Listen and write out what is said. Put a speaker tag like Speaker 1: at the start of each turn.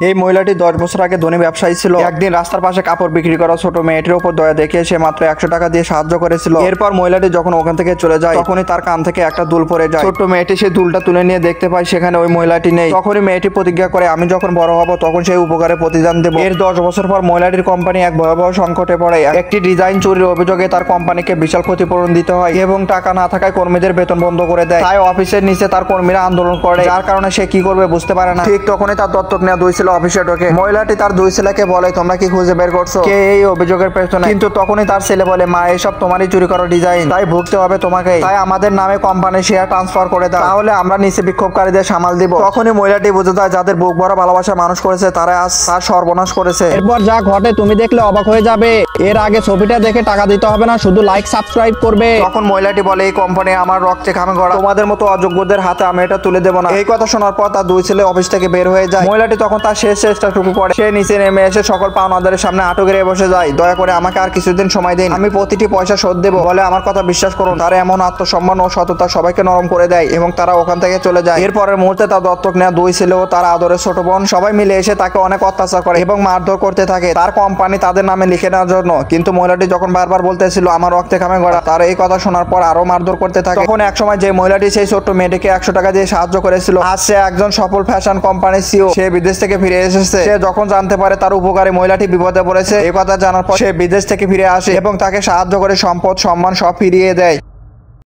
Speaker 1: এই মহিলাটি 10 বছর আগে ধনী ব্যবসায়ী ছিল। একদিন রাস্তার পাশে কাপড় বিক্রি করা ছোট মেয়েটির উপর দয়া দেখে সে মাত্র 100 টাকা দিয়ে সাহায্য করেছিল। এরপর মহিলাটি যখন ওখান থেকে চলে যায় তখনই তার কান থেকে একটা দুল পড়ে যায়। ছোট্ট মেয়েটি সেই দুলটা তুলে নিয়ে দেখতে পায় সেখানে ওই মহিলাটি নেই। তখনই মেয়েটি প্রতিজ্ঞা করে আমি যখন বড় হব তখন সেই উপকারে প্রতিদান দেব। এর 10 বছর পর মহিলাটির কোম্পানি এক ভয়াবহ সংকটে পড়ে। একটি ডিজাইন চুরির অভিযোগে তার কোম্পানিকে বিশাল ক্ষতিপূরণ দিতে হয় এবং টাকা না থাকায় কর্মীদের বেতন বন্ধ করে দেয়। তাই অফিসের নিচে তার কর্মীরা আন্দোলন করে, যার কারণে সে কি করবে বুঝতে পারে না। ঠিক তখনই তার দত্তক নেওয়া 2 ছেলে অফিসে ঢোকে। মহিলাটি তার 2 ছেলেকে বলে তোমরা কি খুঁজে বের করছো কে এই অভিযোগের পেছনে। কিন্তু তখনই তার ছেলে বলে মা এসব তোমারই চুরি করা ডিজাইন, তাই ভুগতে হবে তোমাকে। তাই আমাদের নামে কোম্পানি শেয়ার ট্রান্সফার করে দাও, তাহলে আমরা নিচে বিক্ষোভকারীদের সামাল দিব। তখনই মহিলাটি বুঝে যায় যাদের বুক ভরা ভালোবাসা মানুষ করেছে তারা আজ তার সর্বনাশ করেছে।
Speaker 2: এরপর যা ঘটে তুমি দেখলে অবাক হয়ে যাবে। এর আগে ছবিটা দেখে টাকা দিতে হবে না, শুধু লাইক সাবস্ক্রাইব করবে।
Speaker 1: তখন মহিলাটি বলে এই কোম্পানি আমার রক্তে ঘামে গড়া, তোমাদের মতো অযোগ্যদের হাতে আমি এটা তুলে দেবো না। এই কথা শোনার পর তার 2 ছেলে অফিস থেকে বের হয়ে যায়। মহিলাটি তখন তার শেষ চেষ্টাটুকু করে সে নিচে নেমে এসে সকল পাওনাদারের সামনে হাঁটু গেড়ে বসে যায়। দয়া করে আমাকে আর কিছুদিন সময় দিন, আমি প্রতিটি পয়সা শোধ দেবো বলে আমার কথা বিশ্বাস করুন। তারা এমন আত্মসম্মান ও সততা সবাইকে নরম করে দেয় এবং তারা ওখান থেকে চলে যায়। এরপরের মুহূর্তে তার দত্তক নেওয়া 2 ছেলে ও তার আদরের ছোট বোন সবাই মিলে এসে তাকে অনেক অত্যাচার করে এবং মারধর করতে থাকে তার কোম্পানি তাদের নামে লিখে নেওয়ার জন্য। কিন্তু মহিলাটি যখন বারবার বলতেছিল আমার রক্তে ঘামে গড়া, তার এই কথা শোনার পর আরো মারধর করতে থাকে। তখন এক সময় যে মহিলাটি সেই ছোট্ট মেয়েটিকে 100 টাকা দিয়ে সাহায্য করেছিল আজ সে একজন সফল ফ্যাশন কোম্পানির সিও। সে বিদেশ থেকে ফিরে এসেছে। সে যখন জানতে পারে তার উপকারে মহিলাটি বিপদে পড়েছে এই কথা জানার পর সে বিদেশ থেকে ফিরে আসে এবং তাকে সাহায্য করে সম্পদ সম্মান সব ফিরিয়ে দেয়।